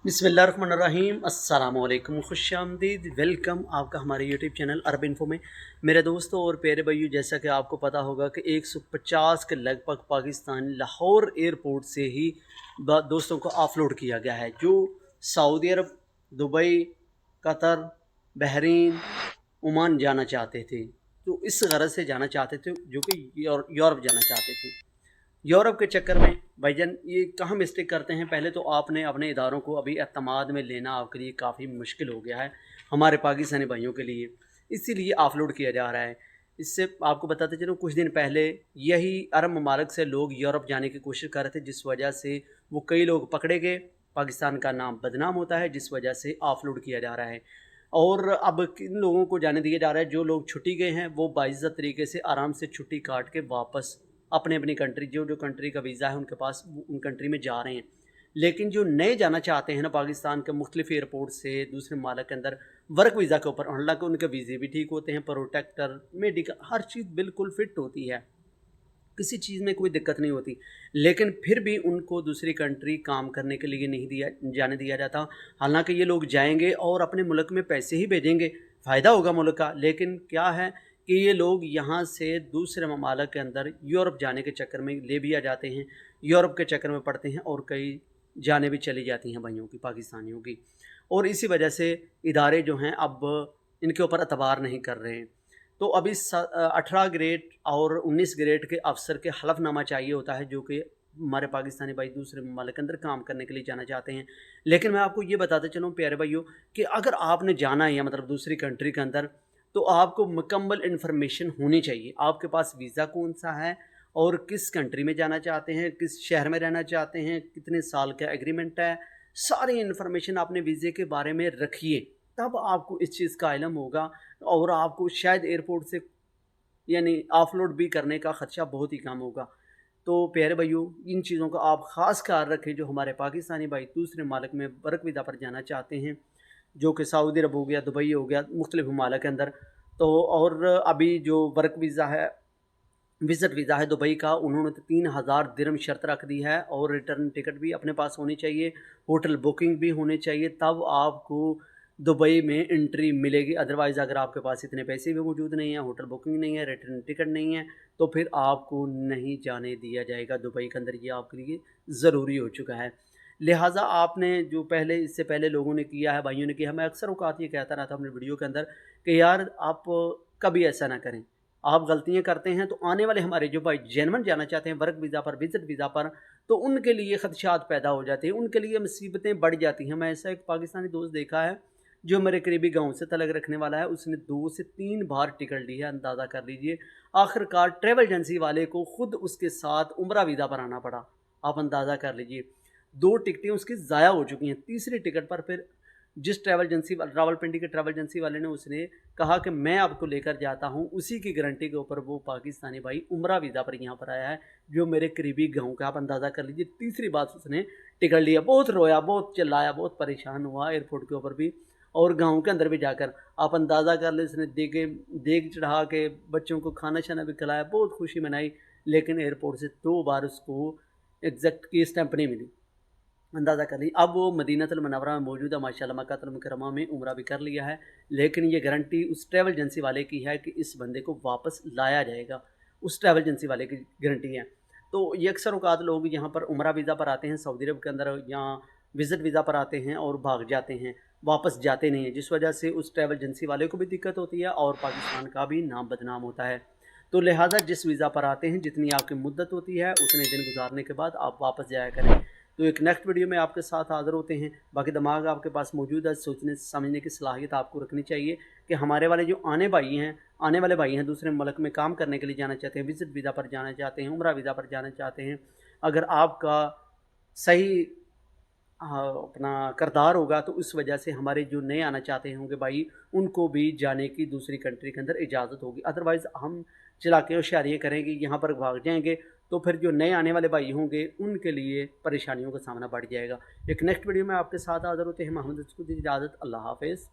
बिस्मिल्लाहिर्रहमानिर्रहीम अस्सलाम वालेकुम, खुशामदीद। वेलकम आपका हमारे यूट्यूब चैनल अरब इन्फो में। मेरे दोस्तों और प्यारे भाइयों, जैसा कि आपको पता होगा कि 150 के लगभग पाकिस्तान लाहौर एयरपोर्ट से ही दोस्तों को ऑफलोड किया गया है, जो सऊदी अरब, दुबई, कतर, बहरीन, ओमान जाना चाहते थे। तो इस गरज से जाना चाहते थे, जो कि यूरोप जाना चाहते थे। यूरोप के चक्कर में भाईजान ये कहाँ मिस्टेक करते हैं। पहले तो आपने अपने इदारों को अभी एतमाद में लेना आपके लिए काफ़ी मुश्किल हो गया है, हमारे पाकिस्तानी भाइयों के लिए, इसीलिए ऑफलोड किया जा रहा है। इससे आपको बताते चलो, कुछ दिन पहले यही अरब ममालिक से लोग यूरोप जाने की कोशिश कर रहे थे, जिस वजह से वो कई लोग पकड़े गए, पाकिस्तान का नाम बदनाम होता है, जिस वजह से ऑफलोड किया जा रहा है। और अब किन लोगों को जाने दिया जा रहा है, जो लोग छुट्टी गए हैं वो बाइज़्ज़त तरीके से आराम से छुट्टी काट के वापस अपने अपनी कंट्री, जो जो कंट्री का वीज़ा है उनके पास, उन कंट्री में जा रहे हैं। लेकिन जो नए जाना चाहते हैं ना, पाकिस्तान के मुख्तलिफ एयरपोर्ट से दूसरे ममालिक के अंदर वर्क वीज़ा के ऊपर, हालांकि उनके वीज़े भी ठीक होते हैं, प्रोटेक्टर, मेडिकल, हर चीज़ बिल्कुल फिट होती है, किसी चीज़ में कोई दिक्कत नहीं होती, लेकिन फिर भी उनको दूसरी कंट्री काम करने के लिए नहीं जाने दिया जाता। हालांकि ये लोग जाएंगे और अपने मुल्क में पैसे ही भेजेंगे, फ़ायदा होगा मुल्क का, लेकिन क्या है कि ये लोग यहाँ से दूसरे ममालिक के अंदर यूरोप जाने के चक्कर में ले भी आ जाते हैं, यूरोप के चक्कर में पड़ते हैं, और कई जाने भी चली जाती हैं भाइयों की, पाकिस्तानियों की। और इसी वजह से इदारे जो हैं अब इनके ऊपर एतबार नहीं कर रहे हैं। तो अभी 18 ग्रेड और 19 ग्रेड के अफसर के हलफनामा चाहिए होता है, जो कि हमारे पाकिस्तानी भाई दूसरे ममालिक के अंदर काम करने के लिए जाना चाहते हैं। लेकिन मैं आपको ये बताते चलूँ प्यारे भाइयों, कि अगर आपने जाना है मतलब दूसरी कंट्री के अंदर, तो आपको मुकम्मल इन्फॉर्मेशन होनी चाहिए। आपके पास वीज़ा कौन सा है, और किस कंट्री में जाना चाहते हैं, किस शहर में रहना चाहते हैं, कितने साल का एग्रीमेंट है, सारी इन्फॉर्मेशन आपने वीज़े के बारे में रखिए, तब आपको इस चीज़ का इल्म होगा। और आपको शायद एयरपोर्ट से यानी ऑफलोड भी करने का ख़दशा बहुत ही कम होगा। तो प्यारे भाइयों, इन चीज़ों का आप ख़ास ख्याल रखें, जो हमारे पाकिस्तानी भाई दूसरे ममालिक में वर्क वीज़ा पर जाना चाहते हैं, जो कि सऊदी अरब हो गया, दुबई हो गया, मुख्तलिफ ममालिक के अंदर। तो और अभी जो वर्क वीज़ा है, विज़िट वीज़ा है दुबई का, उन्होंने तो 3000 दिरहम शर्त रख दी है, और रिटर्न टिकट भी अपने पास होनी चाहिए, होटल बुकिंग भी होनी चाहिए, तब आपको दुबई में एंट्री मिलेगी। अदरवाइज़ अगर आपके पास इतने पैसे भी मौजूद नहीं हैं, होटल बुकिंग नहीं है, रिटर्न टिकट नहीं है, तो फिर आपको नहीं जाने दिया जाएगा दुबई के अंदर। ये आपके लिए ज़रूरी हो चुका है। लिहाजा आपने जो पहले, इससे पहले लोगों ने किया है, भाइयों ने किया है, मैं अक्सर औकात ये कहता रहता हूँ अपनी वीडियो के अंदर कि यार आप कभी ऐसा ना करें। आप गलतियाँ करते हैं तो आने वाले हमारे जो भाई जेनवन जाना चाहते हैं वर्क वीज़ा पर, विज़िट वीज़ा पर, तो उनके लिए ख़दशात पैदा हो जाते हैं, उनके लिए मुसीबतें बढ़ जाती हैं। मैं ऐसा एक पाकिस्तानी दोस्त देखा है, जो मेरे करीबी गांव से तलक रखने वाला है, उसने 2 से 3 बार टिकट ली है, अंदाज़ा कर लीजिए। आखिरकार ट्रैवल एजेंसी वाले को खुद उसके साथ उम्रा वीज़ा पर आना पड़ा। आप अंदाज़ा कर लीजिए, 2 टिकटें उसकी ज़ाया हो चुकी हैं। तीसरी टिकट पर फिर जिस ट्रैवल एजेंसी, रावलपिंडी के ट्रैवल एजेंसी वाले ने, उसने कहा कि मैं आपको लेकर जाता हूँ, उसी की गारंटी के ऊपर वो पाकिस्तानी भाई उम्रा वीज़ा पर यहाँ पर आया है, जो मेरे करीबी गाँव का। आप अंदाज़ा कर लीजिए, तीसरी बार उसने टिकट लिया। बहुत रोया, बहुत चिल्लाया, बहुत परेशान हुआ एयरपोर्ट के ऊपर भी और गाँव के अंदर भी जाकर। आप अंदाज़ा कर लें, उसने देग चढ़ा के बच्चों को खाना शाना भी खिलाया, बहुत खुशी मनाई, लेकिन एयरपोर्ट से 2 बार उसको एग्जैक्ट की स्टैंप नहीं मिली। अंदाज़ा कर लीजिए। अब वो मदीनतुल मुनव्वरा में मौजूद है, माशाल्लाह, मक्कातुल मुकर्रमा में उम्रा भी कर लिया है, लेकिन ये गारंटी उस ट्रैवल एजेंसी वाले की है कि इस बंदे को वापस लाया जाएगा, उस ट्रैवल एजेंसी वाले की गारंटी है। तो ये अक्सर औकात लोग यहाँ पर उम्रा वीज़ा पर आते हैं, सऊदी अरब के अंदर यहाँ विज़िट वीज़ा पर आते हैं और भाग जाते हैं, वापस जाते नहीं हैं, जिस वजह से उस ट्रैवल एजेंसी वाले को भी दिक्कत होती है और पाकिस्तान का भी नाम बदनाम होता है। तो लिहाजा जिस वीज़ा पर आते हैं, जितनी आपकी मुद्दत होती है, उतने दिन गुजारने के बाद आप वापस जाया करें। तो एक नेक्स्ट वीडियो में आपके साथ हाज़िर होते हैं। बाकी दिमाग आपके पास मौजूद है, सोचने समझने की सलाहियत आपको रखनी चाहिए कि हमारे वाले जो आने वाले भाई हैं, दूसरे मुल्क में काम करने के लिए जाना चाहते हैं, विज़िट वीज़ा पर जाना चाहते हैं, उम्रा वीज़ा पर जाना चाहते हैं, अगर आपका सही अपना किरदार होगा, तो उस वजह से हमारे जो नए आना चाहते होंगे भाई, उनको भी जाने की दूसरी कंट्री के अंदर इजाज़त होगी। अदरवाइज़ हम चलाके होशियारियाँ करेंगे, यहाँ पर भाग जाएंगे, तो फिर जो नए आने वाले भाई होंगे उनके लिए परेशानियों का सामना बढ़ जाएगा। एक नेक्स्ट वीडियो में आपके साथ हाज़िर होते हैं। मोहम्मद, इसको दीजिए इजाज़त। अल्लाह हाफ़िज़।